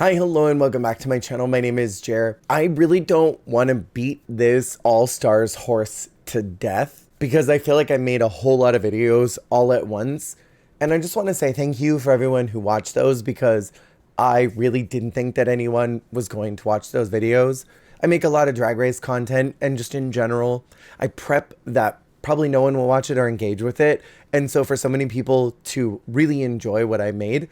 Hi, hello, and welcome back to my channel. My name is Jer. I really don't want to beat this All-Stars horse to death because I feel like I made a whole lot of videos all at once. And I just want to say thank you for everyone who watched those because I really didn't think that anyone was going to watch those videos. I make a lot of Drag Race content, and just in general, I prep that probably no one will watch it or engage with it. And so for so many people to really enjoy what I made,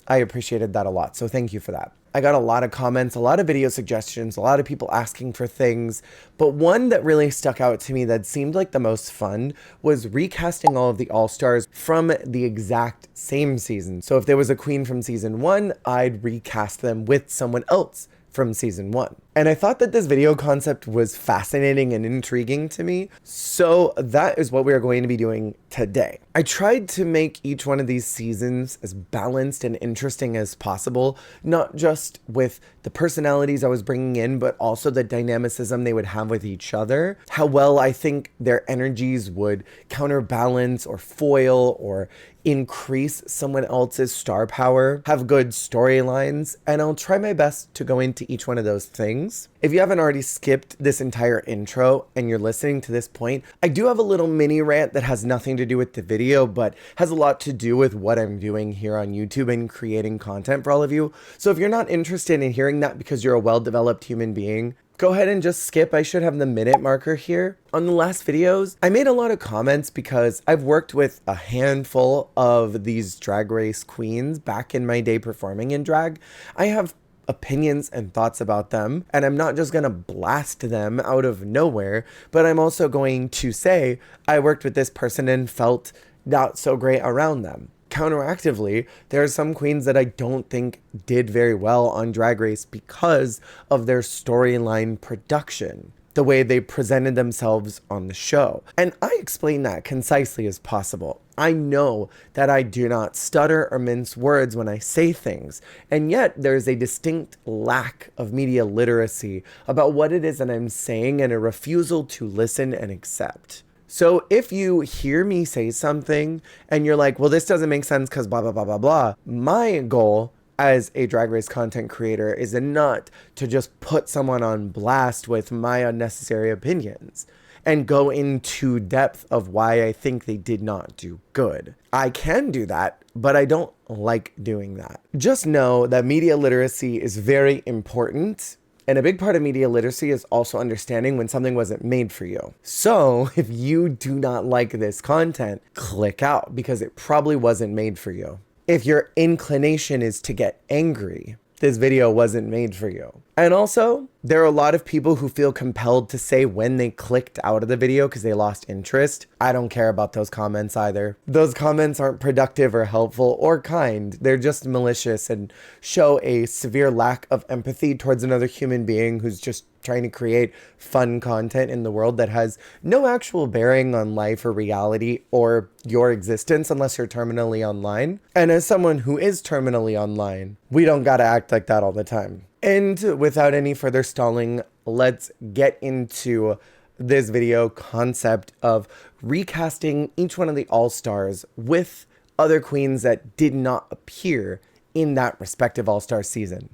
I appreciated that a lot. So thank you for that. I got a lot of comments, a lot of video suggestions, a lot of people asking for things, but one that really stuck out to me that seemed like the most fun was recasting all of the All-Stars from the exact same season. So if there was a queen from season 1, I'd recast them with someone else from season 1. And I thought that this video concept was fascinating and intriguing to me. So that is what we are going to be doing today. I tried to make each one of these seasons as balanced and interesting as possible, not just with the personalities I was bringing in, but also the dynamicism they would have with each other, how well I think their energies would counterbalance or foil or increase someone else's star power, have good storylines, and I'll try my best to go into each one of those things. If you haven't already skipped this entire intro and you're listening to this point, I do have a little mini rant that has nothing to do with the video, but has a lot to do with what I'm doing here on YouTube and creating content for all of you. So if you're not interested in hearing that because you're a well-developed human being, go ahead and just skip. I should have the minute marker here. On the last videos, I made a lot of comments because I've worked with a handful of these Drag Race queens back in my day performing in drag. I have opinions and thoughts about them, and I'm not just gonna blast them out of nowhere, but I'm also going to say I worked with this person and felt not so great around them. Counteractively, there are some queens that I don't think did very well on Drag Race because of their storyline production, the way they presented themselves on the show. And I explain that concisely as possible. I know that I do not stutter or mince words when I say things, and yet there's a distinct lack of media literacy about what it is that I'm saying and a refusal to listen and accept. So if you hear me say something and you're like, well, this doesn't make sense because blah, blah, blah, blah, blah, my goal as a Drag Race content creator is not to just put someone on blast with my unnecessary opinions and go into depth of why I think they did not do good. I can do that, but I don't like doing that. Just know that media literacy is very important. And a big part of media literacy is also understanding when something wasn't made for you. So if you do not like this content, click out because it probably wasn't made for you. If your inclination is to get angry, this video wasn't made for you. And also, there are a lot of people who feel compelled to say when they clicked out of the video because they lost interest. I don't care about those comments either. Those comments aren't productive or helpful or kind. They're just malicious and show a severe lack of empathy towards another human being who's just trying to create fun content in the world that has no actual bearing on life or reality or your existence unless you're terminally online. And as someone who is terminally online, we don't gotta act like that all the time. And without any further stalling, let's get into this video concept of recasting each one of the All-Stars with other queens that did not appear in that respective All-Star season.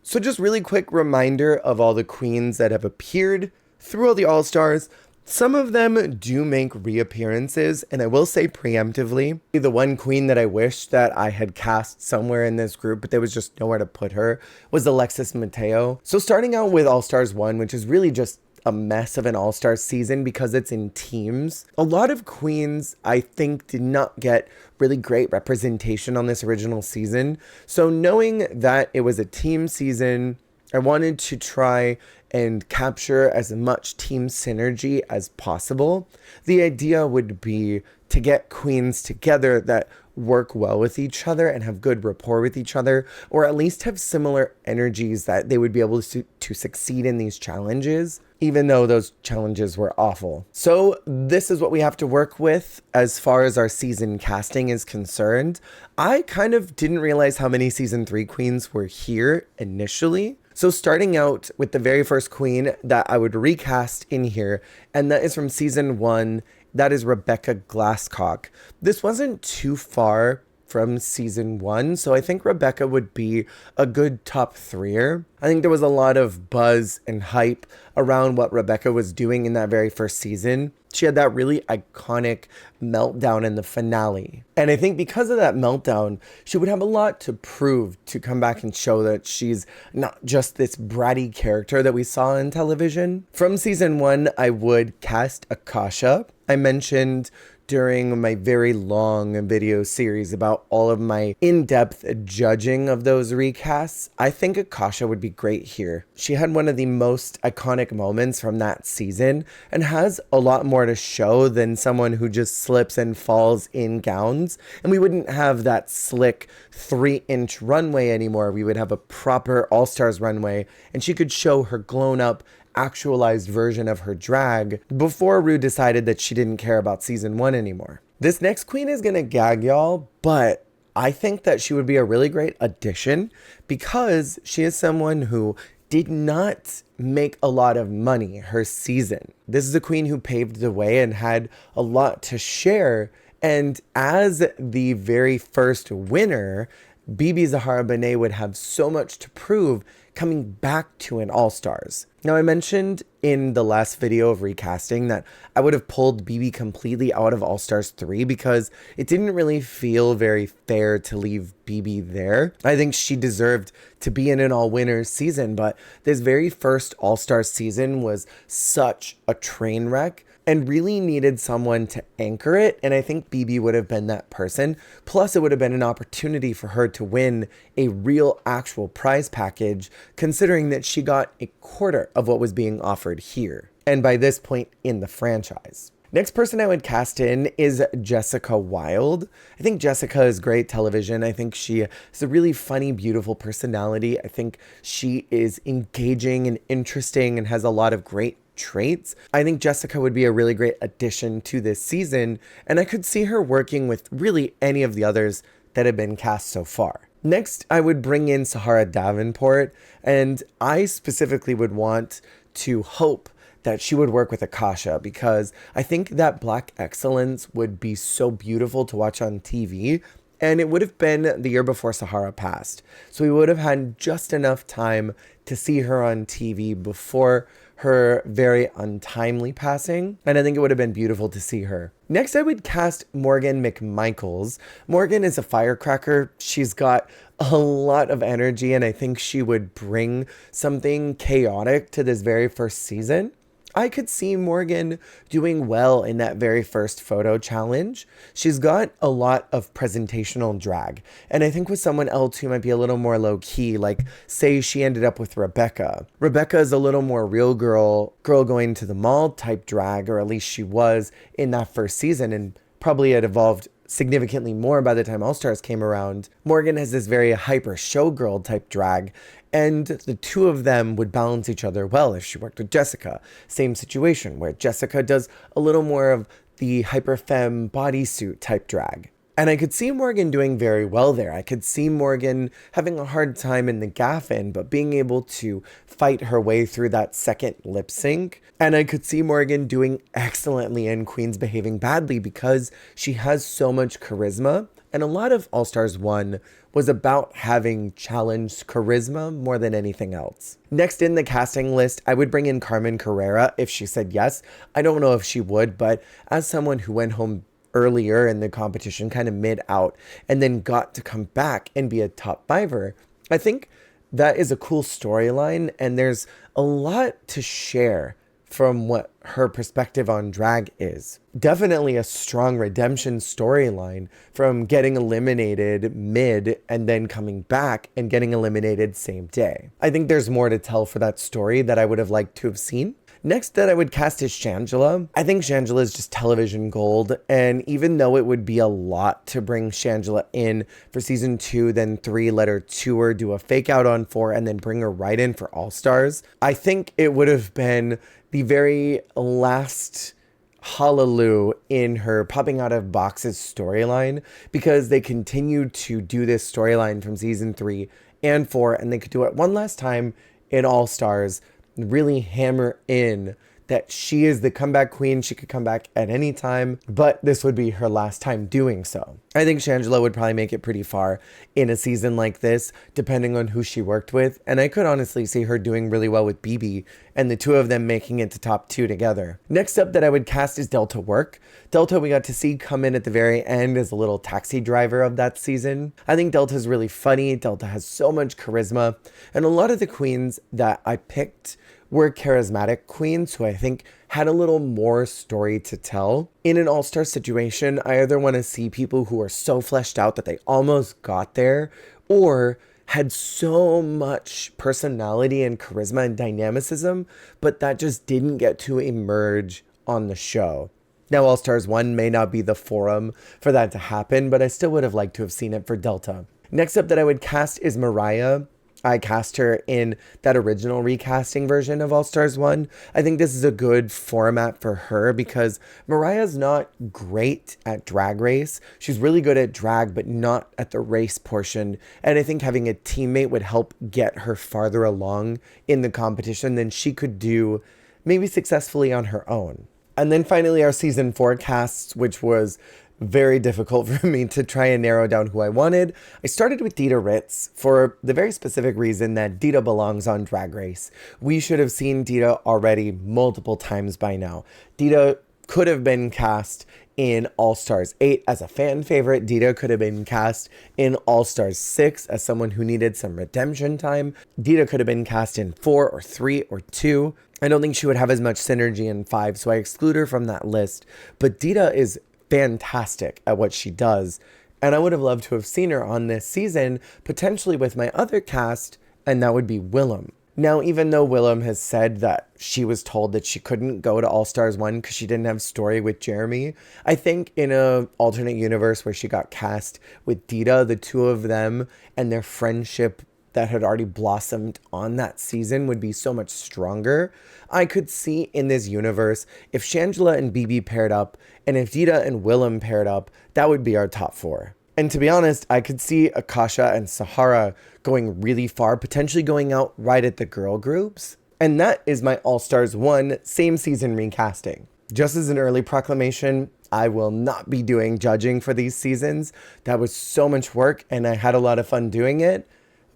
So just really quick reminder of all the queens that have appeared through all the All-Stars. Some of them do make reappearances, and I will say preemptively, the one queen that I wish that I had cast somewhere in this group, but there was just nowhere to put her, was Alexis Mateo. So starting out with All-Stars 1, which is really just a mess of an All-Star season because it's in teams. A lot of queens, I think, did not get really great representation on this original season. So knowing that it was a team season, I wanted to try and capture as much team synergy as possible. The idea would be to get queens together that work well with each other and have good rapport with each other, or at least have similar energies that they would be able to succeed in these challenges, even though those challenges were awful. So this is what we have to work with as far as our season casting is concerned. I kind of didn't realize how many season 3 queens were here initially. So starting out with the very first queen that I would recast in here, and that is from season 1, that is Rebecca Glasscock. This wasn't too far from season 1, so I think Rebecca would be a good top 3er. I think there was a lot of buzz and hype around what Rebecca was doing in that very first season. She had that really iconic meltdown in the finale. And I think because of that meltdown, she would have a lot to prove to come back and show that she's not just this bratty character that we saw in television. From season 1, I would cast Akasha. I mentioned during my very long video series about all of my in-depth judging of those recasts, I think Akasha would be great here. She had one of the most iconic moments from that season and has a lot more to show than someone who just slips and falls in gowns. And we wouldn't have that slick 3-inch runway anymore. We would have a proper All-Stars runway, and she could show her grown up actualized version of her drag before Rue decided that she didn't care about season 1 anymore. This next queen is gonna gag y'all, but I think that she would be a really great addition because she is someone who did not make a lot of money her season. This is a queen who paved the way and had a lot to share, and as the very first winner, BB Zahara Benet would have so much to prove coming back to an All-Stars. Now, I mentioned in the last video of recasting that I would have pulled BB completely out of All-Stars 3 because it didn't really feel very fair to leave BB there. I think she deserved to be in an all-winners season, but this very first All-Stars season was such a train wreck and really needed someone to anchor it, and I think BB would have been that person. Plus, it would have been an opportunity for her to win a real actual prize package, considering that she got a quarter of what was being offered here, and by this point in the franchise. Next person I would cast in is Jessica Wilde. I think Jessica is great television. I think she has a really funny, beautiful personality. I think she is engaging and interesting and has a lot of great traits. I think Jessica would be a really great addition to this season, and I could see her working with really any of the others that have been cast so far. Next, I would bring in Sahara Davenport, and I specifically would want to hope that she would work with Akasha because I think that Black excellence would be so beautiful to watch on TV, and it would have been the year before Sahara passed. So we would have had just enough time to see her on TV before her very untimely passing, and I think it would have been beautiful to see her. Next, I would cast Morgan McMichaels. Morgan is a firecracker. She's got a lot of energy, and I think she would bring something chaotic to this very first season. I could see Morgan doing well in that very first photo challenge. She's got a lot of presentational drag. And I think with someone else who might be a little more low key, like say she ended up with Rebecca. Rebecca is a little more real girl going to the mall type drag, or at least she was in that first season, and probably had evolved significantly more by the time All-Stars came around. Morgan has this very hyper showgirl type drag, and the two of them would balance each other well if she worked with Jessica. Same situation where Jessica does a little more of the hyper femme bodysuit type drag. And I could see Morgan doing very well there. I could see Morgan having a hard time in the gaff-in, but being able to fight her way through that second lip sync. And I could see Morgan doing excellently in Queens Behaving Badly because she has so much charisma. And a lot of All-Stars 1 was about having challenged charisma more than anything else. Next in the casting list, I would bring in Carmen Carrera if she said yes. I don't know if she would, but as someone who went home earlier in the competition, kind of mid-out, and then got to come back and be a top fiver, I think that is a cool storyline, and there's a lot to share from what her perspective on drag is. Definitely a strong redemption storyline from getting eliminated mid and then coming back and getting eliminated same day. I think there's more to tell for that story that I would have liked to have seen. Next that I would cast is Shangela. I think Shangela is just television gold, and even though it would be a lot to bring Shangela in for season 2, then 3, let her tour, do a fake out on 4, and then bring her right in for All-Stars, I think it would have been the very last hallelujah in her popping out of boxes storyline, because they continued to do this storyline from season 3 and 4, and they could do it one last time in All-Stars, really hammer in that she is the comeback queen. She could come back at any time, but this would be her last time doing so. I think Shangela would probably make it pretty far in a season like this, depending on who she worked with. And I could honestly see her doing really well with BB and the two of them making it to top 2 together. Next up that I would cast is Delta Work. Delta we got to see come in at the very end as a little taxi driver of that season. I think Delta's really funny. Delta has so much charisma. And a lot of the queens that I picked were charismatic queens who I think had a little more story to tell. In an all-star situation, I either want to see people who are so fleshed out that they almost got there, or had so much personality and charisma and dynamicism, but that just didn't get to emerge on the show. Now, All Stars 1 may not be the forum for that to happen, but I still would have liked to have seen it for Delta. Next up that I would cast is Mariah. I cast her in that original recasting version of All Stars 1. I think this is a good format for her because Mariah's not great at Drag Race. She's really good at drag, but not at the race portion. And I think having a teammate would help get her farther along in the competition than she could do maybe successfully on her own. And then finally our season 4 casts, which was very difficult for me to try and narrow down who I wanted. I started with Dita Ritz for the very specific reason that Dita belongs on Drag Race. We should have seen Dita already multiple times by now. Dita could have been cast in All Stars 8 as a fan favorite. Dita could have been cast in All Stars 6 as someone who needed some redemption time. Dita could have been cast in 4 or 3 or 2. I don't think she would have as much synergy in 5, so I exclude her from that list. But Dita is fantastic at what she does, and I would have loved to have seen her on this season, potentially with my other cast, and that would be Willem. Now, even though Willem has said that she was told that she couldn't go to All Stars 1 because she didn't have story with Jeremy, I think in an alternate universe where she got cast with Dita, the two of them and their friendship that had already blossomed on that season would be so much stronger. I could see in this universe, if Shangela and BB paired up, and if Dita and Willem paired up, that would be our top 4. And to be honest, I could see Akasha and Sahara going really far, potentially going out right at the girl groups. And that is my All Stars 1 same season recasting. Just as an early proclamation, I will not be doing judging for these seasons. That was so much work and I had a lot of fun doing it.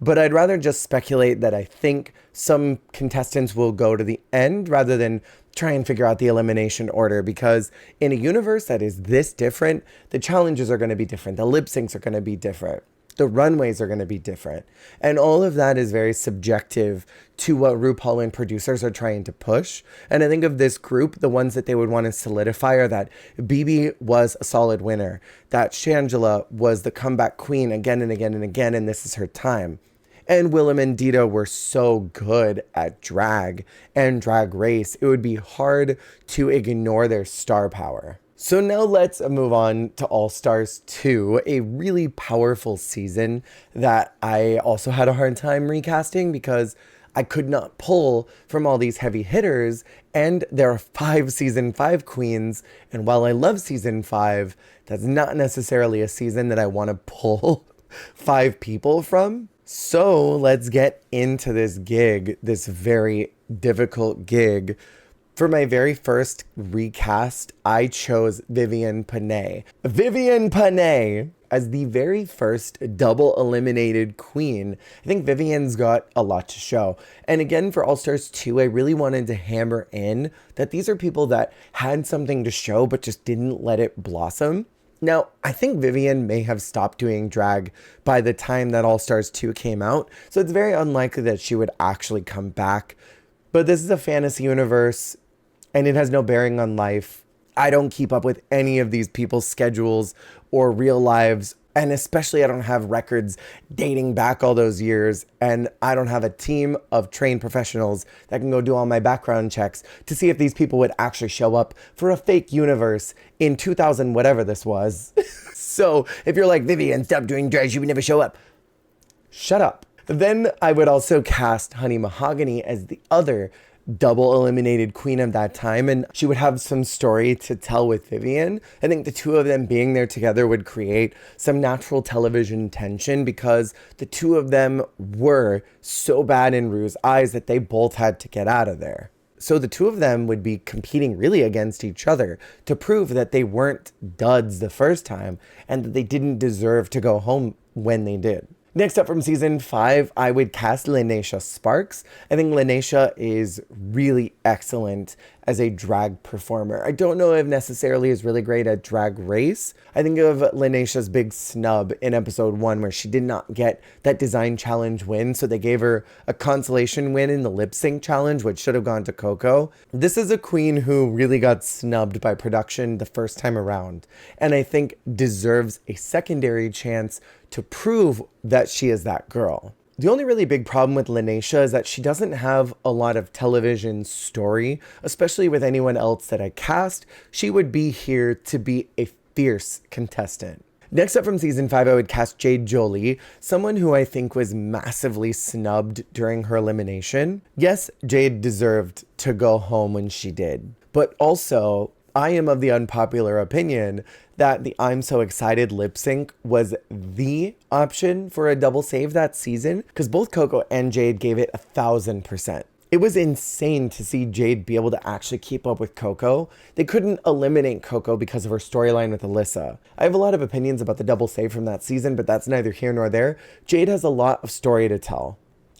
But I'd rather just speculate that I think some contestants will go to the end rather than try and figure out the elimination order, because in a universe that is this different, the challenges are going to be different. The lip syncs are going to be different. The runways are going to be different. And all of that is very subjective to what RuPaul and producers are trying to push. And I think of this group, the ones that they would want to solidify are that BB was a solid winner, that Shangela was the comeback queen again and again and again, and this is her time. And Willem and Dita were so good at drag and Drag Race, it would be hard to ignore their star power. So now let's move on to All Stars 2, a really powerful season that I also had a hard time recasting because I could not pull from all these heavy hitters, and there are 5 season 5 queens, and while I love season 5, that's not necessarily a season that I want to pull 5 people from. So let's get into this gig, this very difficult gig. For my very first recast, I chose Vivienne Panay. Vivienne Panay as the very first double eliminated queen. I think Vivienne's got a lot to show. And again, for All Stars 2, I really wanted to hammer in that these are people that had something to show but just didn't let it blossom. Now, I think Vivienne may have stopped doing drag by the time that All Stars 2 came out, so it's very unlikely that she would actually come back. But this is a fantasy universe, and it has no bearing on life. I don't keep up with any of these people's schedules or real lives, and especially I don't have records dating back all those years, and I don't have a team of trained professionals that can go do all my background checks to see if these people would actually show up for a fake universe in 2000, whatever this was. So if you're like, Vivienne, stop doing drag, she would never show up. Shut up. Then I would also cast Honey Mahogany as the other double eliminated queen of that time, and she would have some story to tell with Vivienne. I think the two of them being there together would create some natural television tension because the two of them were so bad in Ru's eyes that they both had to get out of there. So the two of them would be competing really against each other to prove that they weren't duds the first time and that they didn't deserve to go home when they did. Next up from season 5, I would cast Linnea Sparks. I think Linnea is really excellent as a drag performer. I don't know if necessarily is really great at Drag Race. I think of Linnea's big snub in episode 1 where she did not get that design challenge win, so they gave her a consolation win in the lip sync challenge, which should have gone to Coco. This is a queen who really got snubbed by production the first time around, and I think deserves a secondary chance to prove that she is that girl. The only really big problem with Linnea is that she doesn't have a lot of television story, especially with anyone else that I cast. She would be here to be a fierce contestant. Next up from season 5, I would cast Jade Jolie, someone who I think was massively snubbed during her elimination. Yes, Jade deserved to go home when she did, but also I am of the unpopular opinion that the I'm So Excited lip sync was the option for a double save that season, because both Coco and Jade gave it 1,000%. It was insane to see Jade be able to actually keep up with Coco. They couldn't eliminate Coco because of her storyline with Alyssa. I have a lot of opinions about the double save from that season, but that's neither here nor there. Jade has a lot of story to tell,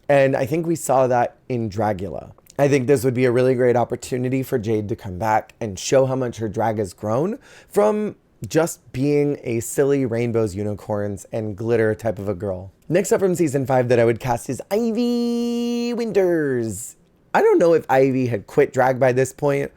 and I think we saw that in Dragula. I think this would be a really great opportunity for Jade to come back and show how much her drag has grown from just being a silly rainbows, unicorns, and glitter type of a girl. Next up from season 5 that I would cast is Ivy Winters. I don't know if Ivy had quit drag by this point.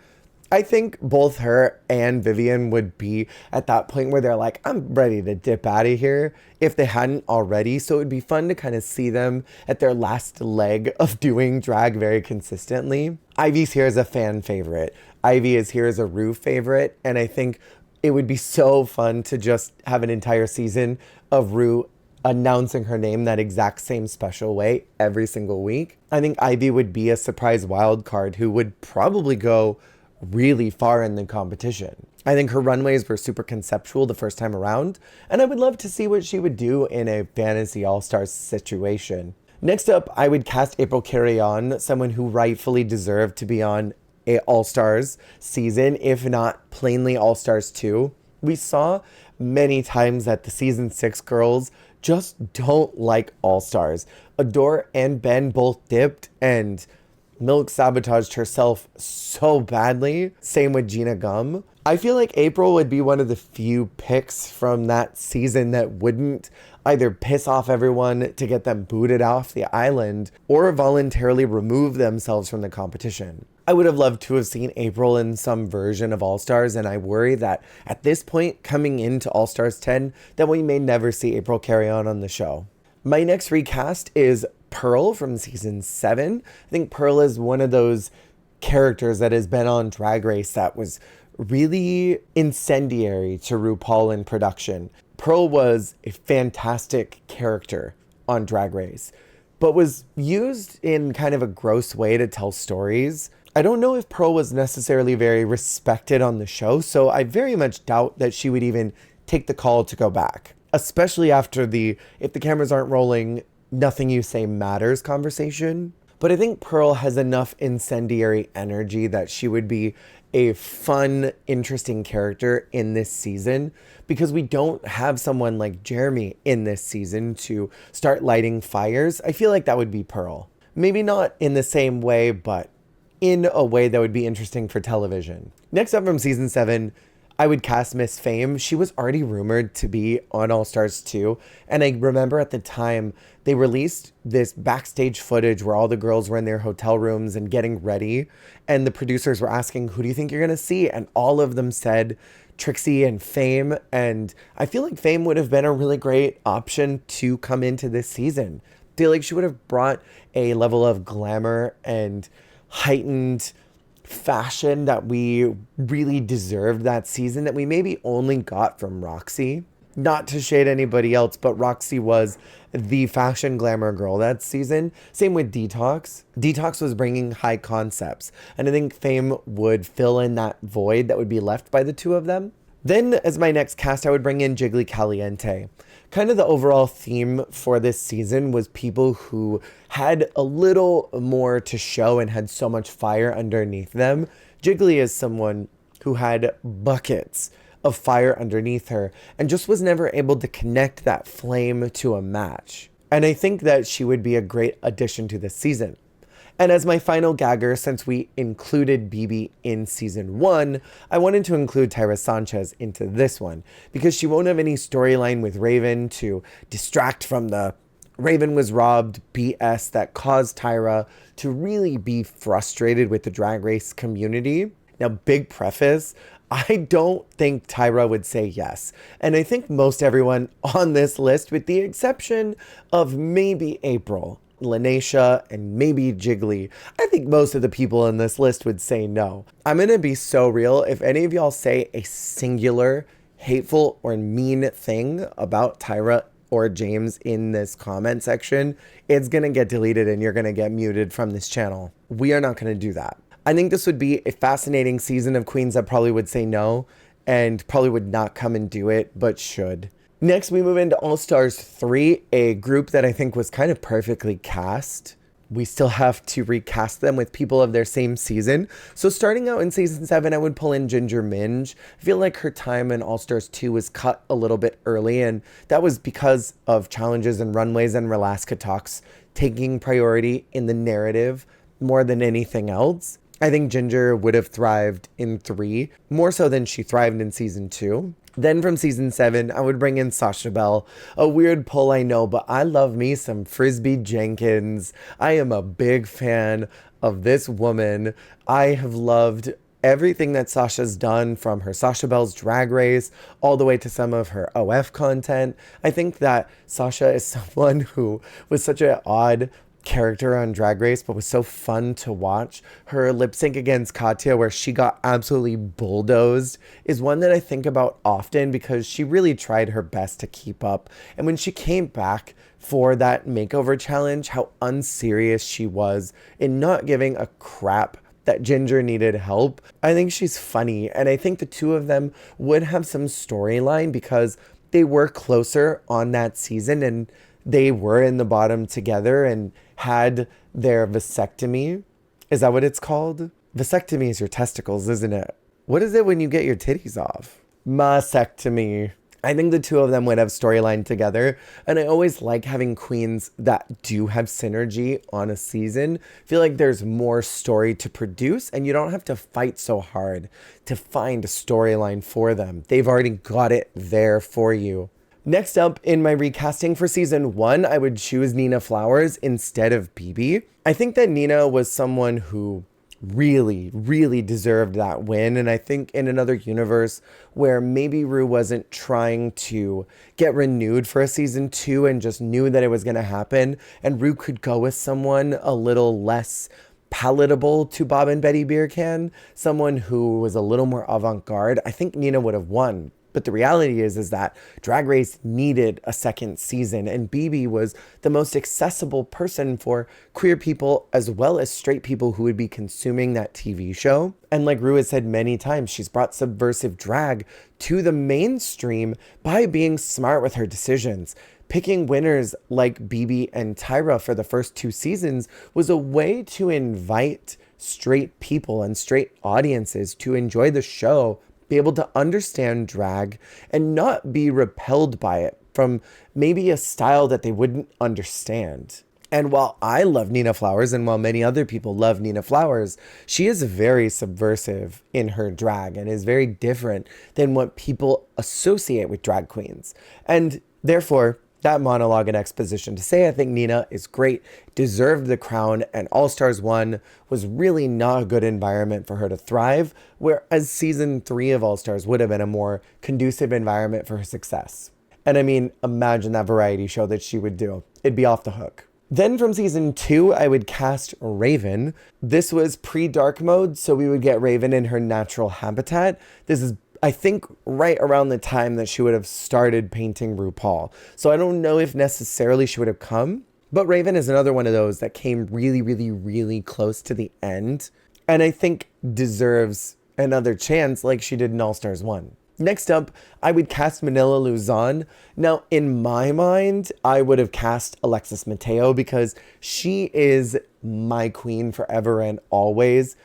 I think both her and Vivian would be at that point where they're like, I'm ready to dip out of here, if they hadn't already. So it would be fun to kind of see them at their last leg of doing drag very consistently. Ivy's here as a fan favorite. Ivy is here as a Rue favorite. And I think it would be so fun to just have an entire season of Rue announcing her name that exact same special way every single week. I think Ivy would be a surprise wild card who would probably go really far in the competition. I think her runways were super conceptual the first time around, and I would love to see what she would do in a fantasy all-stars situation. Next up, I would cast April Carrion, someone who rightfully deserved to be on a All-Stars season, if not plainly All-Stars 2. We saw many times that the season 6 girls just don't like All-Stars. Adore and Ben both dipped, and Milk sabotaged herself so badly. Same with Gina Gum. I feel like April would be one of the few picks from that season that wouldn't either piss off everyone to get them booted off the island or voluntarily remove themselves from the competition. I would have loved to have seen April in some version of All-Stars, and I worry that at this point, coming into All-Stars 10, that we may never see April Carrion on the show. My next recast is Pearl from season 7. I think Pearl is one of those characters that has been on Drag Race that was really incendiary to RuPaul in production. Pearl was a fantastic character on Drag Race, but was used in kind of a gross way to tell stories. I don't know if Pearl was necessarily very respected on the show, so I very much doubt that she would even take the call to go back, especially after the if the cameras aren't rolling, nothing you say matters conversation. But I think Pearl has enough incendiary energy that she would be a fun, interesting character in this season, because we don't have someone like Jeremy in this season to start lighting fires. I feel like that would be Pearl. Maybe not in the same way, but in a way that would be interesting for television. Next up from season 7, I would cast Miss Fame. She was already rumored to be on All Stars 2. And I remember at the time they released this backstage footage where all the girls were in their hotel rooms and getting ready. And the producers were asking, who do you think you're going to see? And all of them said Trixie and Fame. And I feel like Fame would have been a really great option to come into this season. I feel like she would have brought a level of glamour and heightened fashion that we really deserved that season that we maybe only got from Roxy. Not to shade anybody else, but Roxy was the fashion glamour girl that season. Same with Detox. Detox was bringing high concepts, and I think Fame would fill in that void that would be left by the two of them. Then as my next cast, I would bring in Jiggly Caliente. kind of the overall theme for this season was people who had a little more to show and had so much fire underneath them. Jiggly is someone who had buckets of fire underneath her and just was never able to connect that flame to a match. And I think that she would be a great addition to this season. And as my final gagger, since we included BB in season 1, I wanted to include Tyra Sanchez into this one because she won't have any storyline with Raven to distract from the Raven was robbed BS that caused Tyra to really be frustrated with the Drag Race community. Now, big preface, I don't think Tyra would say yes. And I think most everyone on this list, with the exception of maybe April, Lanesha, and maybe Jiggly, I think most of the people on this list would say no. I'm gonna be so real. If any of y'all say a singular hateful or mean thing about Tyra or James in this comment section, it's gonna get deleted and you're gonna get muted from this channel. We are not gonna do that. I think this would be a fascinating season of queens that probably would say no and probably would not come and do it, but should. Next, we move into All Stars 3, a group that I think was kind of perfectly cast. We still have to recast them with people of their same season. So starting out in season 7, I would pull in Ginger Minj. I feel like her time in All Stars 2 was cut a little bit early, and that was because of challenges and runways and Relaska talks taking priority in the narrative more than anything else. I think Ginger would have thrived in 3, more so than she thrived in season 2. Then from season 7, I would bring in Sasha Bell. A weird pull, I know, but I love me some Frisbee Jenkins. I am a big fan of this woman. I have loved everything that Sasha's done, from her Sasha Bell's Drag Race all the way to some of her OF content. I think that Sasha is someone who was such an odd character on Drag Race, but was so fun to watch. Her lip sync against Katya, where she got absolutely bulldozed, is one that I think about often because she really tried her best to keep up. And when she came back for that makeover challenge, how unserious she was in not giving a crap that Ginger needed help. I think she's funny, and I think the two of them would have some storyline because they were closer on that season and they were in the bottom together and had their vasectomy. Is that what it's called? Vasectomy is your testicles, isn't it? What is it when you get your titties off? Mastectomy. I think the two of them would have storyline together. And I always like having queens that do have synergy on a season. I feel like there's more story to produce and you don't have to fight so hard to find a storyline for them. They've already got it there for you. Next up, in my recasting for season 1, I would choose Nina Flowers instead of BB. I think that Nina was someone who really, really deserved that win. And I think in another universe where maybe Rue wasn't trying to get renewed for a season 2 and just knew that it was going to happen, and Rue could go with someone a little less palatable to Bob and Betty Beer Can, someone who was a little more avant-garde, I think Nina would have won. But the reality is that Drag Race needed a second season, and BB was the most accessible person for queer people as well as straight people who would be consuming that TV show. And like Rue has said many times, she's brought subversive drag to the mainstream by being smart with her decisions. Picking winners like BB and Tyra for the first 2 seasons was a way to invite straight people and straight audiences to enjoy the show, be able to understand drag and not be repelled by it from maybe a style that they wouldn't understand. And while I love Nina Flowers, and while many other people love Nina Flowers, she is very subversive in her drag and is very different than what people associate with drag queens. And therefore, that monologue and exposition to say I think Nina is great, deserved the crown, and All Stars 1 was really not a good environment for her to thrive, whereas season 3 of All Stars would have been a more conducive environment for her success. And I mean, imagine that variety show that she would do. It'd be off the hook. Then from season 2, I would cast Raven. This was pre-dark mode, so we would get Raven in her natural habitat. This is, I think, right around the time that she would have started painting RuPaul. So I don't know if necessarily she would have come, but Raven is another one of those that came really, really, really close to the end, and I think deserves another chance like she did in All Stars 1. Next up, I would cast Manila Luzon. Now, in my mind, I would have cast Alexis Mateo because she is my queen forever and always.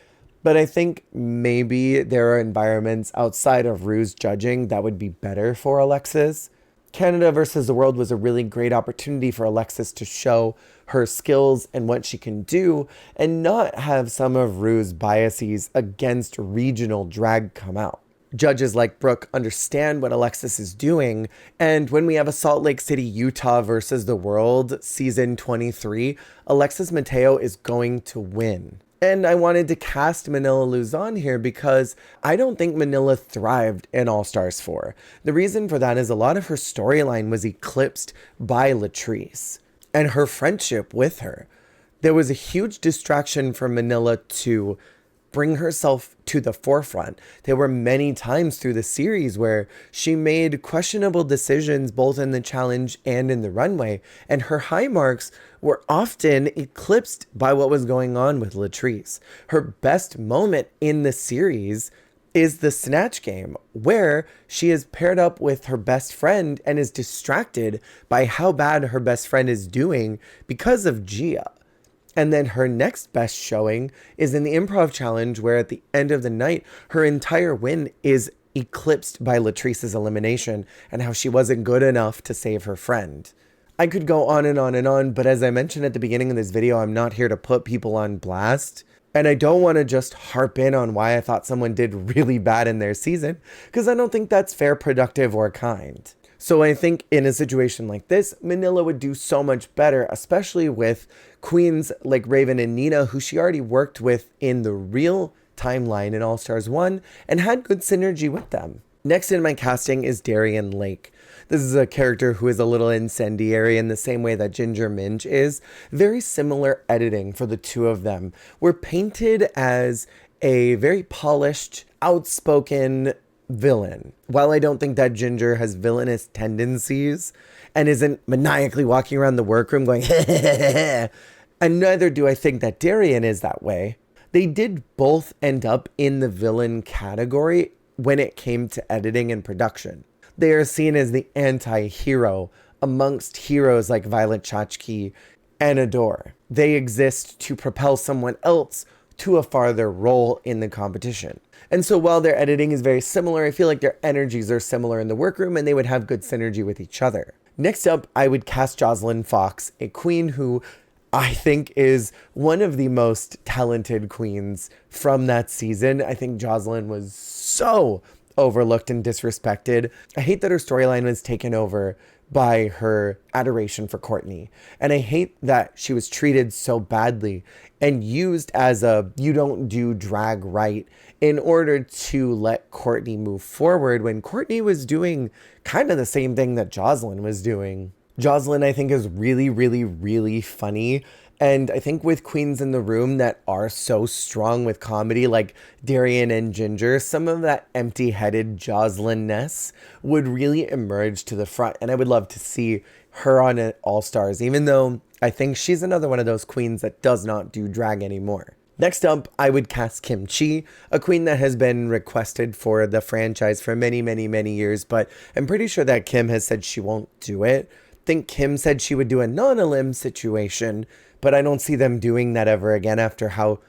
But I think maybe there are environments outside of Rue's judging that would be better for Alexis. Canada versus the World was a really great opportunity for Alexis to show her skills and what she can do and not have some of Rue's biases against regional drag come out. Judges like Brooke understand what Alexis is doing, and when we have a Salt Lake City, Utah versus the World season 23, Alexis Mateo is going to win. And I wanted to cast Manila Luzon here because I don't think Manila thrived in All Stars 4. The reason for that is a lot of her storyline was eclipsed by Latrice and her friendship with her. There was a huge distraction for Manila to bring herself to the forefront. There were many times through the series where she made questionable decisions both in the challenge and in the runway, and her high marks were often eclipsed by what was going on with Latrice. Her best moment in the series is the Snatch Game, where she is paired up with her best friend and is distracted by how bad her best friend is doing because of Gia. And then her next best showing is in the improv challenge, where at the end of the night, her entire win is eclipsed by Latrice's elimination and how she wasn't good enough to save her friend. I could go on and on and on, but as I mentioned at the beginning of this video, I'm not here to put people on blast. And I don't want to just harp in on why I thought someone did really bad in their season, because I don't think that's fair, productive, or kind. So I think in a situation like this, Manila would do so much better, especially with queens like Raven and Nina, who she already worked with in the real timeline in All Stars 1 and had good synergy with them. Next in my casting is Darian Lake. This is a character who is a little incendiary in the same way that Ginger Minj is. Very similar editing for the two of them. We're painted as a very polished, outspoken villain. While I don't think that Ginger has villainous tendencies and isn't maniacally walking around the workroom going, and neither do I think that Darian is that way, they did both end up in the villain category when it came to editing and production. They are seen as the anti-hero amongst heroes like Violet Chachki and Adore. They exist to propel someone else to a farther role in the competition. And so while their editing is very similar, I feel like their energies are similar in the workroom and they would have good synergy with each other. Next up, I would cast Jocelyn Fox, a queen who I think is one of the most talented queens from that season. I think Jocelyn was so overlooked and disrespected. I hate that her storyline was taken over by her adoration for Courtney. And I hate that she was treated so badly and used as a you don't do drag right in order to let Courtney move forward when Courtney was doing kind of the same thing that Jocelyn was doing. Jocelyn, I think, is really, really, really funny. And I think with queens in the room that are so strong with comedy, like Darian and Ginger, some of that empty-headed Jocelyn-ness would really emerge to the front. And I would love to see her on an All-Stars, even though I think she's another one of those queens that does not do drag anymore. Next up, I would cast Kim Chi, a queen that has been requested for the franchise for many, many, many years, but I'm pretty sure that Kim has said she won't do it. I think Kim said she would do a non-elim situation, but I don't see them doing that ever again after how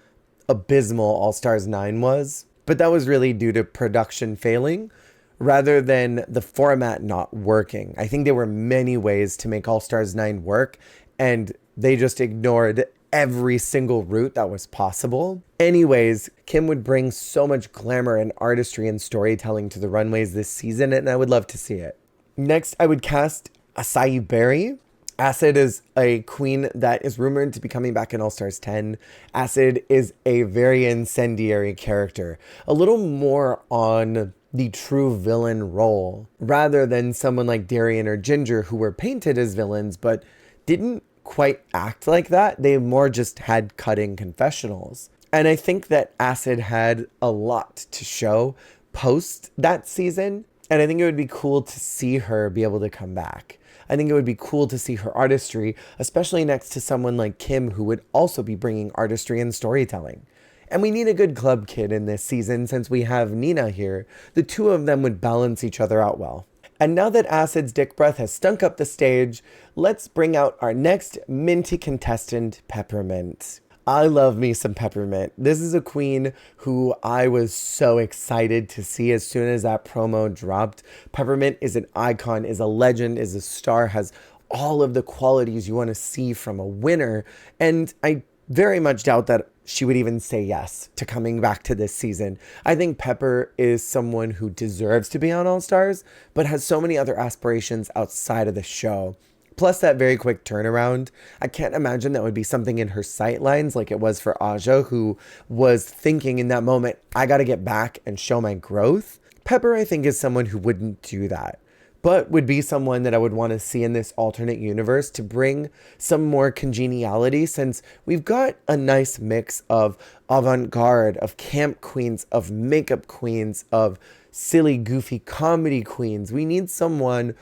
abysmal All Stars 9 was. But that was really due to production failing rather than the format not working. I think there were many ways to make All Stars 9 work, and they just ignored every single route that was possible. Anyways, Kim would bring so much glamour and artistry and storytelling to the runways this season, and I would love to see it. Next, I would cast Acai Berry. Acid is a queen that is rumored to be coming back in All Stars 10. Acid is a very incendiary character, a little more on the true villain role, rather than someone like Darian or Ginger who were painted as villains, but didn't quite act like that. They more just had cutting confessionals. And I think that Acid had a lot to show post that season. And I think it would be cool to see her be able to come back. I think it would be cool to see her artistry, especially next to someone like Kim, who would also be bringing artistry and storytelling. And we need a good club kid in this season since we have Nina here. The two of them would balance each other out well. And now that Acid's dick breath has stunk up the stage, let's bring out our next minty contestant, Peppermint. I love me some Peppermint. This is a queen who I was so excited to see as soon as that promo dropped. Peppermint is an icon, is a legend, is a star, has all of the qualities you want to see from a winner. And I very much doubt that she would even say yes to coming back to this season. I think Pepper is someone who deserves to be on All Stars, but has so many other aspirations outside of the show. Plus that very quick turnaround. I can't imagine that would be something in her sight lines like it was for Aja, who was thinking in that moment, I got to get back and show my growth. Pepper, I think, is someone who wouldn't do that, but would be someone that I would want to see in this alternate universe to bring some more congeniality, since we've got a nice mix of avant-garde, of camp queens, of makeup queens, of silly, goofy comedy queens. We need someone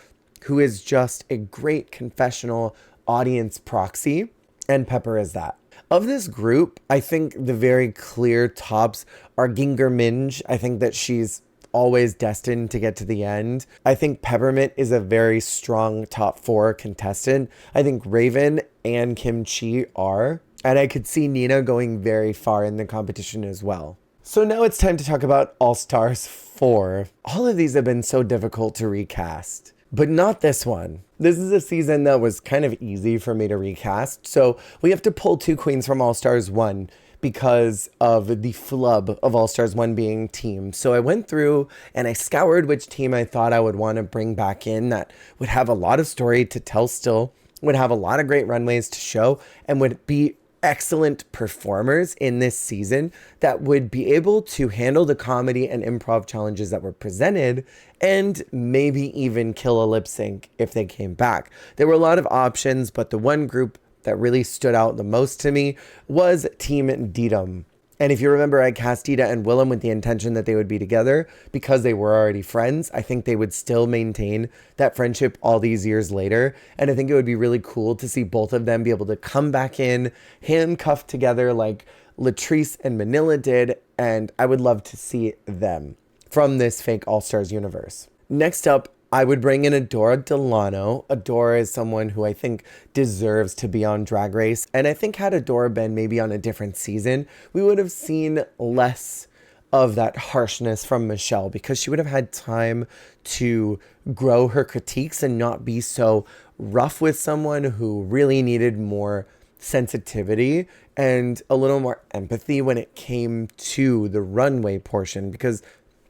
who is just a great confessional audience proxy, and Pepper is that. Of this group, I think the very clear tops are Ginger Minj. I think that she's always destined to get to the end. I think Peppermint is a very strong top 4 contestant. I think Raven and Kim Chi are. And I could see Nina going very far in the competition as well. So now it's time to talk about All Stars 4. All of these have been so difficult to recast, but not this one. This is a season that was kind of easy for me to recast. So we have to pull 2 queens from All Stars 1. Because of the flub of All Stars 1 being team. So I went through and I scoured which team I thought I would want to bring back in that would have a lot of story to tell still, would have a lot of great runways to show, and would be excellent performers in this season that would be able to handle the comedy and improv challenges that were presented and maybe even kill a lip sync if they came back. There were a lot of options, but the one group that really stood out the most to me was Team Didum. And if you remember, I cast Dita and Willem with the intention that they would be together because they were already friends. I think they would still maintain that friendship all these years later. And I think it would be really cool to see both of them be able to come back in, handcuffed together like Latrice and Manila did. And I would love to see them from this fake All-Stars universe. Next up, I would bring in Adora Delano. Adora is someone who I think deserves to be on Drag Race. And I think had Adora been maybe on a different season, we would have seen less of that harshness from Michelle because she would have had time to grow her critiques and not be so rough with someone who really needed more sensitivity and a little more empathy when it came to the runway portion, because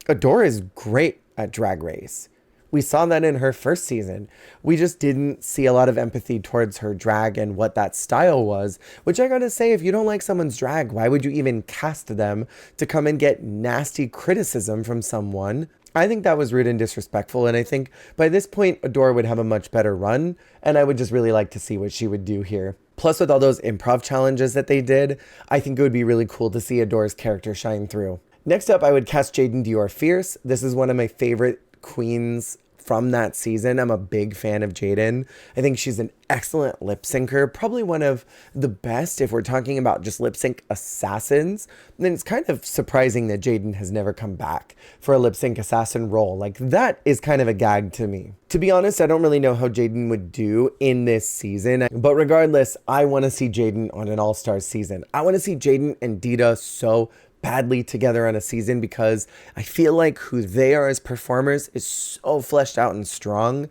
Adora is great at Drag Race. We saw that in her first season. We just didn't see a lot of empathy towards her drag and what that style was, which I gotta say, if you don't like someone's drag, why would you even cast them to come and get nasty criticism from someone? I think that was rude and disrespectful, and I think by this point, Adora would have a much better run, and I would just really like to see what she would do here. Plus, with all those improv challenges that they did, I think it would be really cool to see Adora's character shine through. Next up, I would cast Jaden Dior Fierce. This is one of my favorite queens from that season. I'm a big fan of Jaden. I think she's an excellent lip syncer, probably one of the best if we're talking about just lip sync assassins. And it's kind of surprising that Jaden has never come back for a lip sync assassin role. Like, that is kind of a gag to me. To be honest, I don't really know how Jaden would do in this season, but regardless, I want to see Jaden on an All-Stars season. I want to see Jaden and Dita so badly together on a season because I feel like who they are as performers is so fleshed out and strong,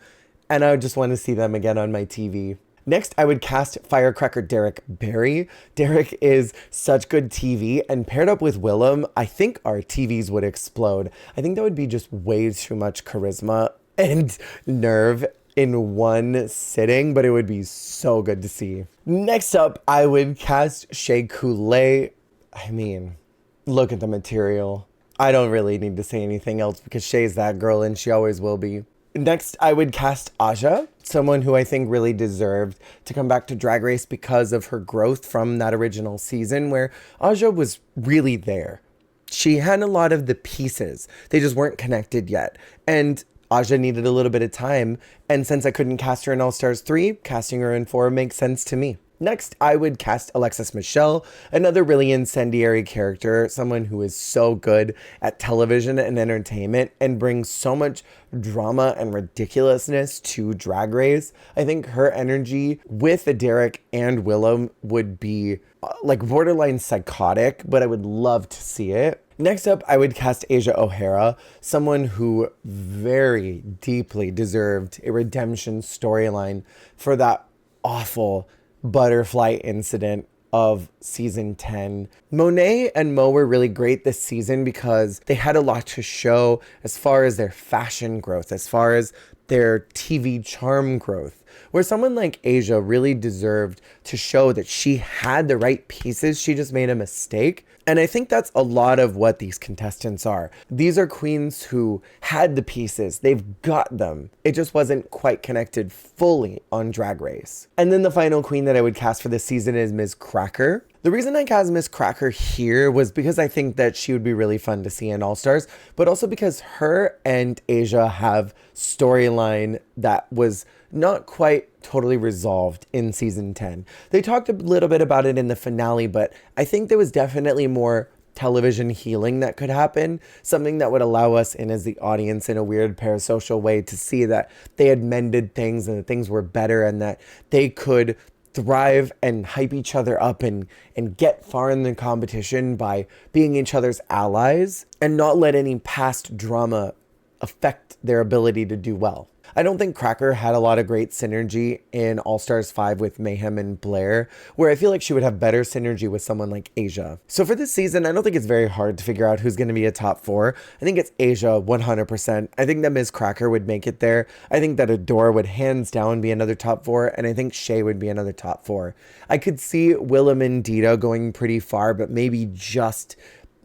and I just want to see them again on my TV. Next, I would cast Firecracker Derek Barry. Derek is such good TV, and paired up with Willem, I think our TVs would explode. I think that would be just way too much charisma and nerve in one sitting, but it would be so good to see. Next up, I would cast Shea Coulee. I mean, look at the material. I don't really need to say anything else because Shay's that girl and she always will be. Next, I would cast Aja, someone who I think really deserved to come back to Drag Race because of her growth from that original season where Aja was really there. She had a lot of the pieces. They just weren't connected yet. And Aja needed a little bit of time. And since I couldn't cast her in All Stars 3, casting her in 4 makes sense to me. Next, I would cast Alexis Michelle, another really incendiary character, someone who is so good at television and entertainment and brings so much drama and ridiculousness to Drag Race. I think her energy with Derek and Willem would be like borderline psychotic, but I would love to see it. Next up, I would cast Asia O'Hara, someone who very deeply deserved a redemption storyline for that awful butterfly incident of season 10. Monet and Mo were really great this season because they had a lot to show as far as their fashion growth, as far as their TV charm growth, where someone like Asia really deserved to show that she had the right pieces, she just made a mistake. And I think that's a lot of what these contestants are. These are queens who had the pieces, they've got them. It just wasn't quite connected fully on Drag Race. And then the final queen that I would cast for this season is Ms. Cracker. The reason I cast Ms. Cracker here was because I think that she would be really fun to see in All Stars, but also because her and Asia have storyline that was not quite totally resolved in season 10. They talked a little bit about it in the finale, but I think there was definitely more television healing that could happen, something that would allow us in as the audience in a weird parasocial way to see that they had mended things and that things were better and that they could thrive and hype each other up and get far in the competition by being each other's allies and not let any past drama affect their ability to do well. I don't think Cracker had a lot of great synergy in All Stars 5 with Mayhem and Blair, where I feel like she would have better synergy with someone like Asia. So for this season, I don't think it's very hard to figure out who's going to be a top 4. I think it's Asia 100%. I think that Ms. Cracker would make it there. I think that Adora would hands down be another top 4, and I think Shay would be another top 4. I could see Willem and Dita going pretty far, but maybe just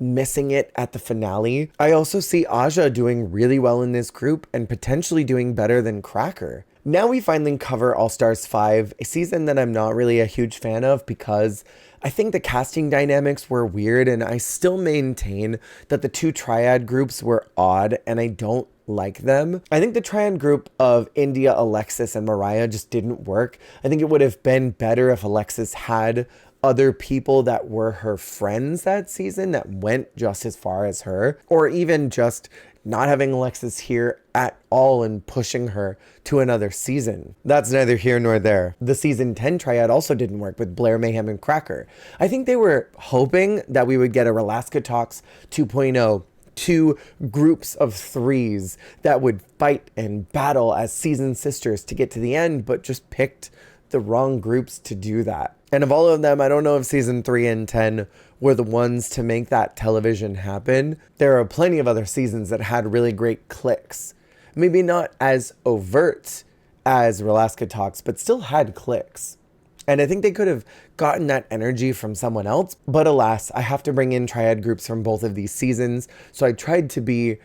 missing it at the finale. I also see Aja doing really well in this group and potentially doing better than Cracker. Now we finally cover All Stars 5, a season that I'm not really a huge fan of because I think the casting dynamics were weird and I still maintain that the 2 triad groups were odd and I don't like them. I think the triad group of India, Alexis, and Mariah just didn't work. I think it would have been better if Alexis had other people that were her friends that season that went just as far as her, or even just not having Alexis here at all and pushing her to another season. That's neither here nor there. The season 10 triad also didn't work with Blair, Mayhem, and Cracker. I think they were hoping that we would get a Relaska Talks 2.0, 2 groups of 3s that would fight and battle as season sisters to get to the end, but just picked the wrong groups to do that. And of all of them, I don't know if season 3 and 10 were the ones to make that television happen. There are plenty of other seasons that had really great clicks. Maybe not as overt as Relaska Talks, but still had clicks. And I think they could have gotten that energy from someone else. But alas, I have to bring in triad groups from both of these seasons. So I tried to be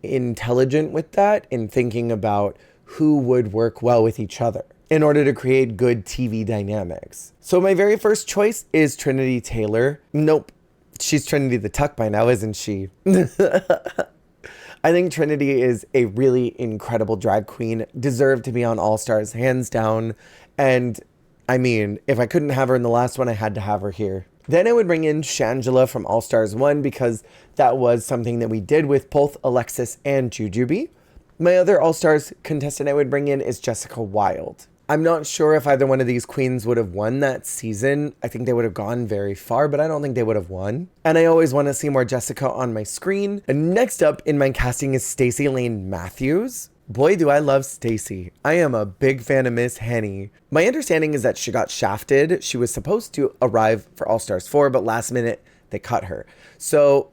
intelligent with that in thinking about who would work well with each other in order to create good TV dynamics. So my very first choice is Trinity Taylor. Nope, she's Trinity the Tuck by now, isn't she? I think Trinity is a really incredible drag queen, deserved to be on All Stars, hands down. And I mean, if I couldn't have her in the last one, I had to have her here. Then I would bring in Shangela from All Stars 1 because that was something that we did with both Alexis and Jujubee. My other All Stars contestant I would bring in is Jessica Wilde. I'm not sure if either one of these queens would have won that season. I think they would have gone very far, but I don't think they would have won. And I always want to see more Jessica on my screen. And next up in my casting is Stacey Lane Matthews. Boy, do I love Stacey. I am a big fan of Miss Henny. My understanding is that she got shafted. She was supposed to arrive for All Stars 4, but last minute they cut her. So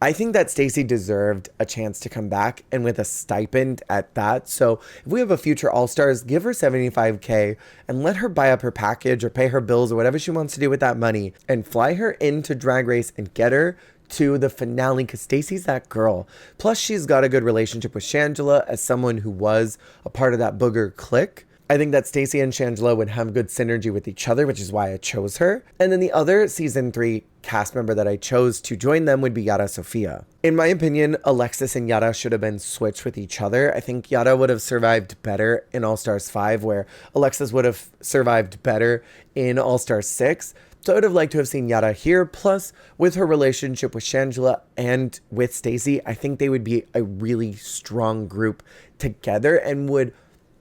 I think that Stacey deserved a chance to come back, and with a stipend at that. So if we have a future All-Stars, give her $75K and let her buy up her package or pay her bills or whatever she wants to do with that money and fly her into Drag Race and get her to the finale because Stacey's that girl. Plus, she's got a good relationship with Shangela as someone who was a part of that booger clique. I think that Stacey and Shangela would have good synergy with each other, which is why I chose her. And then the other season 3 cast member that I chose to join them would be Yara Sofia. In my opinion, Alexis and Yara should have been switched with each other. I think Yara would have survived better in All Stars 5, where Alexis would have survived better in All Stars 6. So I would have liked to have seen Yara here. Plus, with her relationship with Shangela and with Stacey, I think they would be a really strong group together and would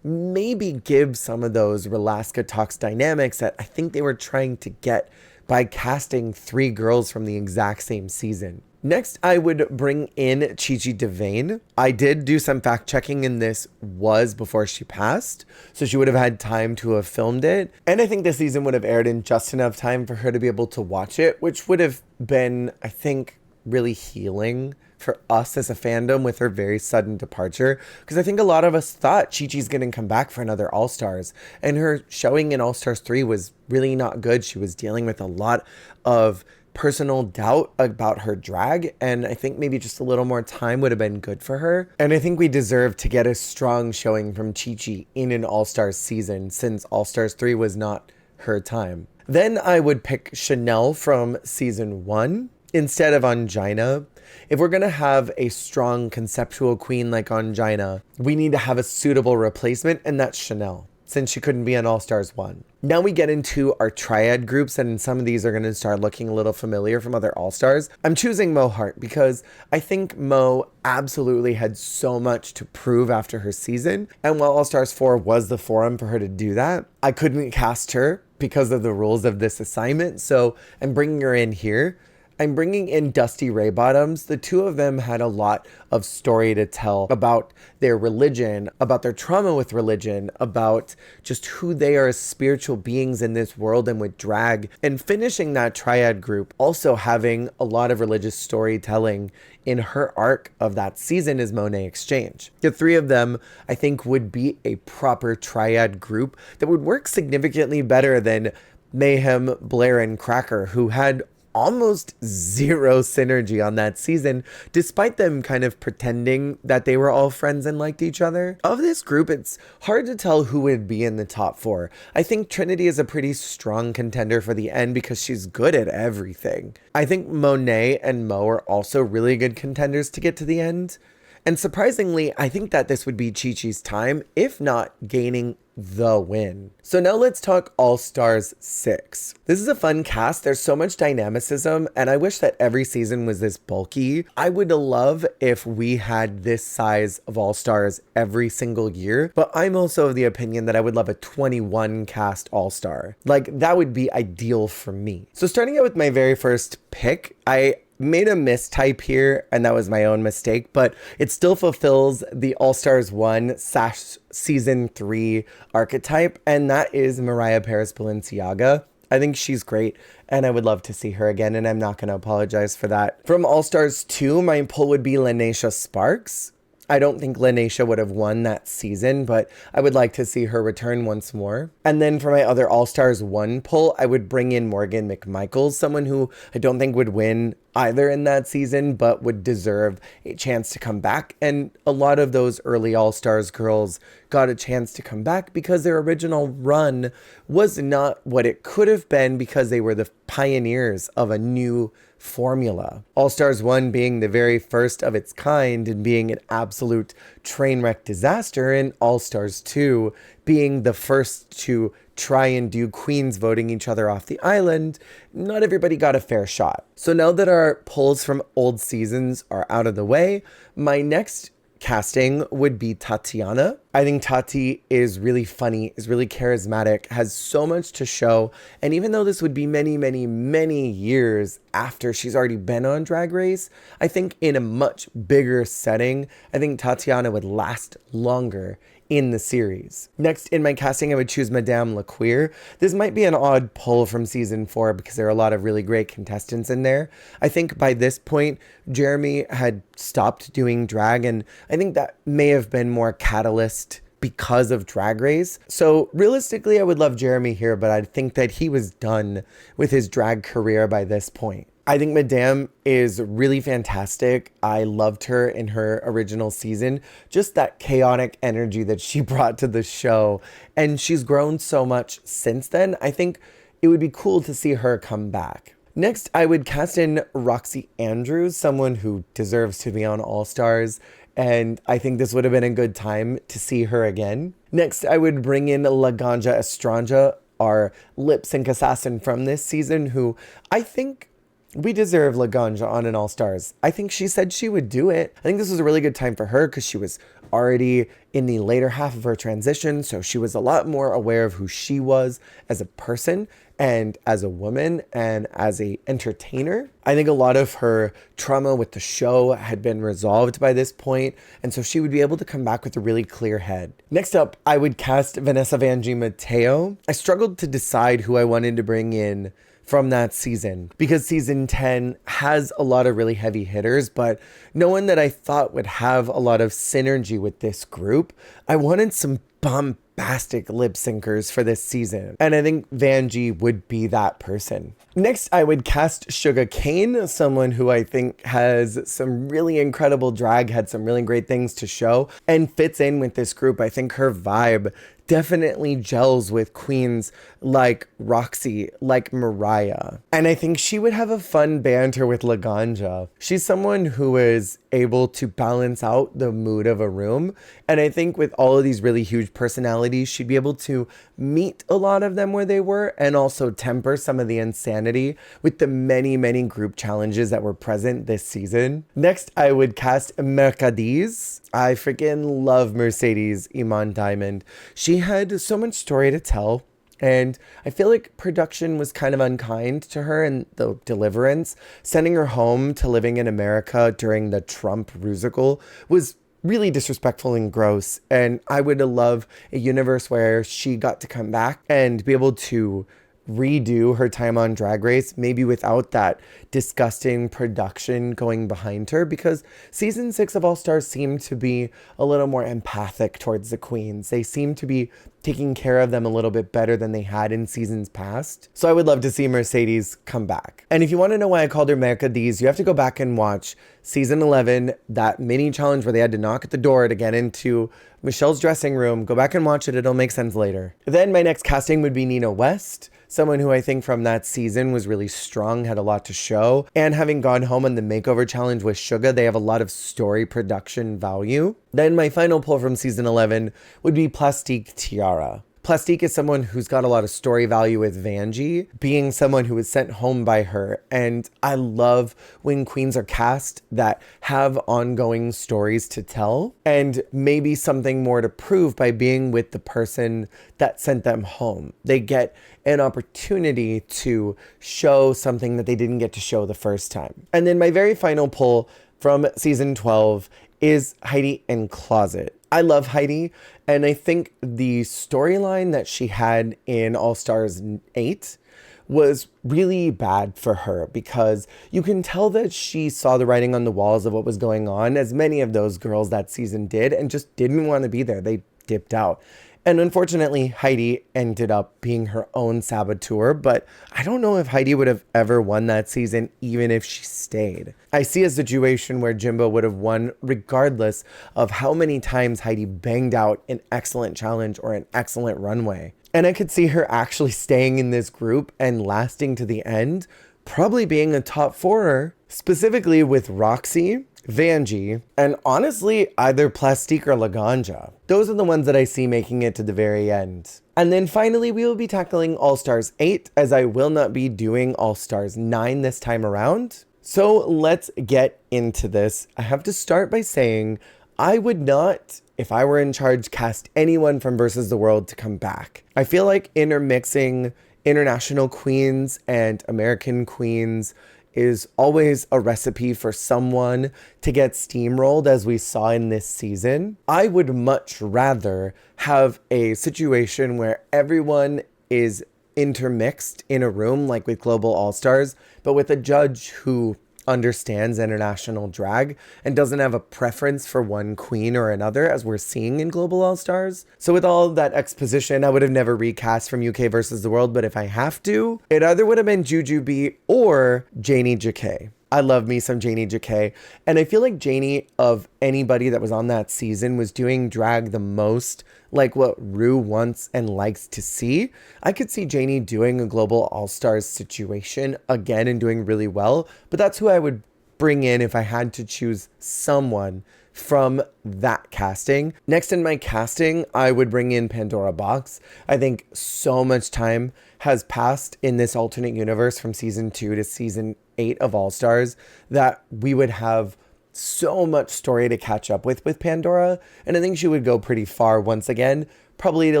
maybe give some of those Relaska Talks dynamics that I think they were trying to get by casting 3 girls from the exact same season. Next, I would bring in Chi-Chi DeVayne. I did do some fact checking, and this was before she passed, so she would have had time to have filmed it. And I think the season would have aired in just enough time for her to be able to watch it, which would have been, I think, really healing for us as a fandom with her very sudden departure, because I think a lot of us thought Chi-Chi's going to come back for another All-Stars, and her showing in All-Stars 3 was really not good. She was dealing with a lot of personal doubt about her drag, and I think maybe just a little more time would have been good for her. And I think we deserve to get a strong showing from Chi-Chi in an All-Stars season, since All-Stars 3 was not her time. Then I would pick Chanel from season 1 instead of Angina. If we're going to have a strong conceptual queen like Angina, we need to have a suitable replacement, and that's Chanel, since she couldn't be on All Stars 1. Now we get into our triad groups, and some of these are going to start looking a little familiar from other All Stars. I'm choosing Mo Hart because I think Mo absolutely had so much to prove after her season, and while All Stars 4 was the forum for her to do that, I couldn't cast her because of the rules of this assignment, so I'm bringing her in here. I'm bringing in Dusty Ray Bottoms. The two of them had a lot of story to tell about their religion, about their trauma with religion, about just who they are as spiritual beings in this world and with drag. And finishing that triad group, also having a lot of religious storytelling in her arc of that season is Monet Exchange. The 3 of them, I think, would be a proper triad group that would work significantly better than Mayhem, Blair, and Cracker, who had almost zero synergy on that season, despite them kind of pretending that they were all friends and liked each other. Of this group, it's hard to tell who would be in the top 4. I think Trinity is a pretty strong contender for the end because she's good at everything. I think Monet and Mo are also really good contenders to get to the end. And surprisingly, I think that this would be Chi-Chi's time, if not gaining the win. So now let's talk All Stars 6. This is a fun cast. There's so much dynamicism, and I wish that every season was this bulky. I would love if we had this size of All Stars every single year, but I'm also of the opinion that I would love a 21 cast All Star. Like, that would be ideal for me. So starting out with my very first pick, I made a mistype here, and that was my own mistake, but it still fulfills the All Stars 1 / season 3 archetype, and that is Mariah Paris Balenciaga. I think she's great, and I would love to see her again, and I'm not going to apologize for that. From All Stars 2, my pull would be Lanesha Sparks. I don't think Lanesha would have won that season, but I would like to see her return once more. And then for my other All Stars 1 pull, I would bring in Morgan McMichaels, someone who I don't think would win either in that season, but would deserve a chance to come back. And a lot of those early All Stars girls got a chance to come back because their original run was not what it could have been because they were the pioneers of a new formula. All Stars 1 being the very first of its kind and being an absolute train wreck disaster, and All Stars 2 being the first to try and do queens voting each other off the island. Not everybody got a fair shot. So now that our polls from old seasons are out of the way, my next casting would be Tatiana. I think Tati is really funny, is really charismatic, has so much to show. And even though this would be many, many, many years after she's already been on Drag Race, I think in a much bigger setting, I think Tatiana would last longer in the series. Next in my casting, I would choose Madame LaQueer. This might be an odd pull from season 4 because there are a lot of really great contestants in there. I think by this point, Jeremy had stopped doing drag, and I think that may have been more catalyst because of Drag Race. So realistically, I would love Jeremy here, but I think that he was done with his drag career by this point. I think Madame is really fantastic. I loved her in her original season. Just that chaotic energy that she brought to the show. And she's grown so much since then. I think it would be cool to see her come back. Next, I would cast in Roxy Andrews, someone who deserves to be on All Stars. And I think this would have been a good time to see her again. Next, I would bring in Laganja Estranja, our lip sync assassin from this season, who I think we deserve Laganja on an All Stars. I think she said she would do it. I think this was a really good time for her because she was already in the later half of her transition. So she was a lot more aware of who she was as a person and as a woman and as a entertainer. I think a lot of her trauma with the show had been resolved by this point, and so she would be able to come back with a really clear head. Next up, I would cast Vanessa Vanjie Mateo. I struggled to decide who I wanted to bring in from that season because season 10 has a lot of really heavy hitters, but no one that I thought would have a lot of synergy with this group. I wanted some bombastic lip syncers for this season, and I think Vanjie would be that person. Next, I would cast Sugar Cane, someone who I think has some really incredible drag, had some really great things to show, and fits in with this group. I think her vibe definitely gels with queens like Roxy, like Mariah. And I think she would have a fun banter with Laganja. She's someone who is able to balance out the mood of a room. And I think with all of these really huge personalities, she'd be able to meet a lot of them where they were and also temper some of the insanity with the many, many group challenges that were present this season. Next, I would cast Mercadiz. I freaking love Mercedes Iman Diamond. She had so much story to tell, and I feel like production was kind of unkind to her in the deliverance. Sending her home to living in America during the Trump rusical was really disrespectful and gross, and I would love a universe where she got to come back and be able to redo her time on Drag Race, maybe without that disgusting production going behind her, because season 6 of All Stars seemed to be a little more empathic towards the queens. They seemed to be taking care of them a little bit better than they had in seasons past. So I would love to see Mercedes come back. And if you want to know why I called her Mercadiz, you have to go back and watch season 11, that mini challenge where they had to knock at the door to get into Michelle's dressing room. Go back and watch it. It'll make sense later. Then my next casting would be Nina West, someone who I think from that season was really strong, had a lot to show. And having gone home on the makeover challenge with Suga, they have a lot of story production value. Then my final pull from season 11 would be Plastique Tiara. Plastique is someone who's got a lot of story value with Vanjie, being someone who was sent home by her. And I love when queens are cast that have ongoing stories to tell and maybe something more to prove by being with the person that sent them home. They get an opportunity to show something that they didn't get to show the first time. And then my very final pull from season 12 is Heidi in Closet. I love Heidi, and I think the storyline that she had in All Stars 8 was really bad for her, because you can tell that she saw the writing on the walls of what was going on, as many of those girls that season did, and just didn't want to be there. They dipped out. And unfortunately, Heidi ended up being her own saboteur, but I don't know if Heidi would have ever won that season, even if she stayed. I see a situation where Jimbo would have won regardless of how many times Heidi banged out an excellent challenge or an excellent runway. And I could see her actually staying in this group and lasting to the end, probably being a top 4er, specifically with Roxy, Vanjie, and honestly, either Plastique or Laganja. Those are the ones that I see making it to the very end. And then finally, we will be tackling All Stars 8, as I will not be doing All Stars 9 this time around. So let's get into this. I have to start by saying I would not, if I were in charge, cast anyone from Versus the World to come back. I feel like intermixing international queens and American queens is always a recipe for someone to get steamrolled, as we saw in this season. I would much rather have a situation where everyone is intermixed in a room, like with Global All Stars, but with a judge who understands international drag and doesn't have a preference for one queen or another, as we're seeing in Global All Stars. So with all of that exposition, I would have never recast from UK versus the World, but if I have to, it either would have been Jujubee or Janie Jacquet. I love me some Janie Jacquet. And I feel like Janie, of anybody that was on that season, was doing drag the most like what Rue wants and likes to see. I could see Janie doing a Global All-Stars situation again and doing really well, but that's who I would bring in if I had to choose someone from that casting. Next in my casting, I would bring in Pandora Box. I think so much time has passed in this alternate universe from season 2 to season 8 of All Stars that we would have so much story to catch up with Pandora, and I think she would go pretty far once again, probably to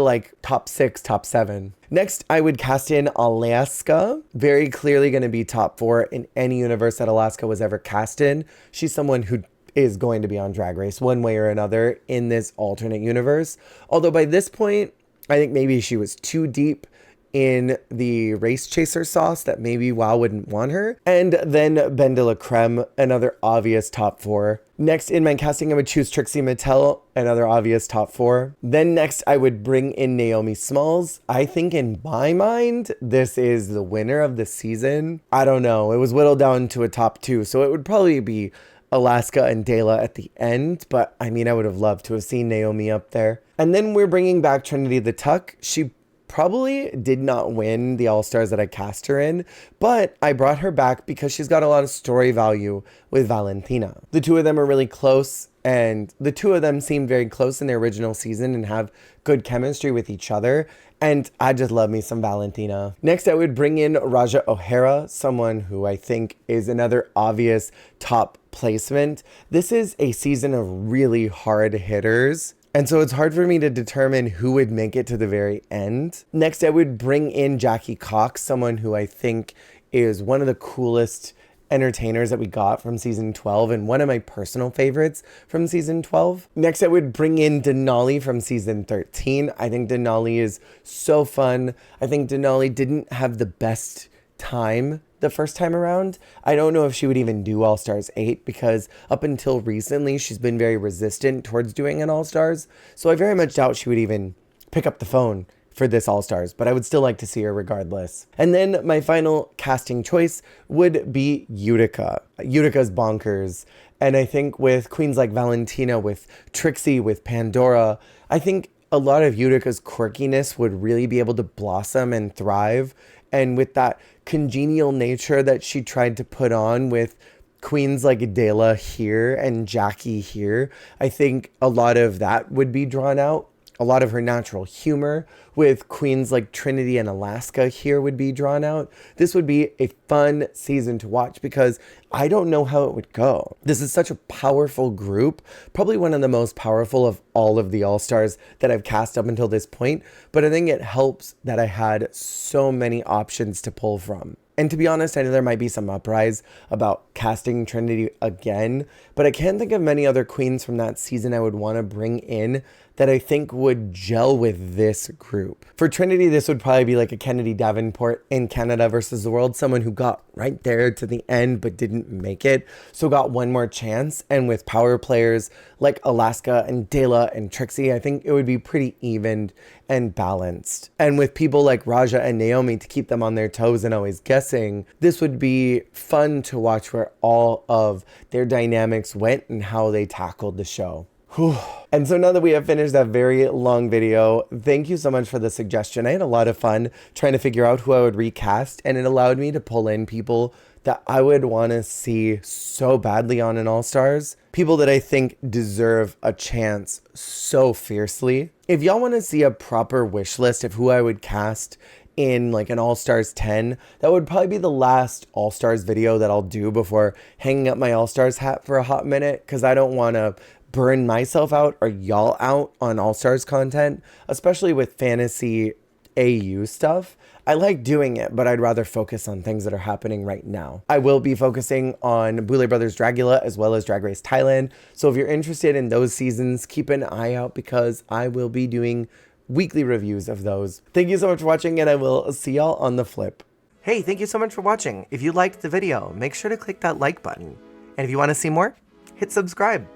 like top 6, top 7. Next, I would cast in Alaska. Very clearly going to be top 4 in any universe that Alaska was ever cast in. She's someone who is going to be on Drag Race one way or another in this alternate universe. Although by this point, I think maybe she was too deep in the race chaser sauce that maybe WoW wouldn't want her. And then Ben de la Creme, another obvious top 4. Next in my casting, I would choose Trixie Mattel, another obvious top 4. Then next, I would bring in Naomi Smalls. I think in my mind, this is the winner of the season. I don't know. It was whittled down to a top 2, so it would probably be Alaska and Dela at the end, but I mean, I would have loved to have seen Naomi up there. And then we're bringing back Trinity the Tuck. She probably did not win the All-Stars that I cast her in, but I brought her back because she's got a lot of story value with Valentina. The two of them are really close, and the two of them seemed very close in their original season and have good chemistry with each other, and I just love me some Valentina. Next, I would bring in Raja O'Hara, someone who I think is another obvious top placement. This is a season of really hard hitters, and so it's hard for me to determine who would make it to the very end. Next, I would bring in Jackie Cox, someone who I think is one of the coolest entertainers that we got from season 12 and one of my personal favorites from season 12. Next, I would bring in Denali from season 13. I think Denali is so fun. I think Denali didn't have the best time the first time around. I don't know if she would even do All Stars 8 because up until recently, she's been very resistant towards doing an All Stars. So I very much doubt she would even pick up the phone for this All Stars, but I would still like to see her regardless. And then my final casting choice would be Utica. Utica's bonkers. And I think with queens like Valentina, with Trixie, with Pandora, I think a lot of Utica's quirkiness would really be able to blossom and thrive. And with that congenial nature that she tried to put on with queens like Adela here and Jackie here, I think a lot of that would be drawn out. A lot of her natural humor with queens like Trinity and Alaska here would be drawn out. This would be a fun season to watch because I don't know how it would go. This is such a powerful group, probably one of the most powerful of all of the All-Stars that I've cast up until this point, but I think it helps that I had so many options to pull from. And to be honest, I know there might be some uprise about casting Trinity again, but I can't think of many other queens from that season I would want to bring in that I think would gel with this group. For Trinity, this would probably be like a Kennedy Davenport in Canada versus the World, someone who got right there to the end but didn't make it, so got one more chance. And with power players like Alaska and Dela and Trixie, I think it would be pretty evened and balanced. And with people like Raja and Naomi to keep them on their toes and always guessing, this would be fun to watch where all of their dynamics went and how they tackled the show. Whew. And so now that we have finished that very long video, thank you so much for the suggestion. I had a lot of fun trying to figure out who I would recast, and it allowed me to pull in people that I would want to see so badly on an All-Stars. People that I think deserve a chance so fiercely. If y'all want to see a proper wish list of who I would cast in like an All-Stars 10, that would probably be the last All-Stars video that I'll do before hanging up my All-Stars hat for a hot minute, because I don't want to burn myself out or y'all out on All-Stars content, especially with fantasy AU stuff. I like doing it, but I'd rather focus on things that are happening right now. I will be focusing on Boulet Brothers Dragula as well as Drag Race Thailand. So if you're interested in those seasons, keep an eye out because I will be doing weekly reviews of those. Thank you so much for watching, and I will see y'all on the flip. Hey, thank you so much for watching. If you liked the video, make sure to click that like button. And if you want to see more, hit subscribe.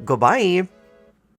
Goodbye.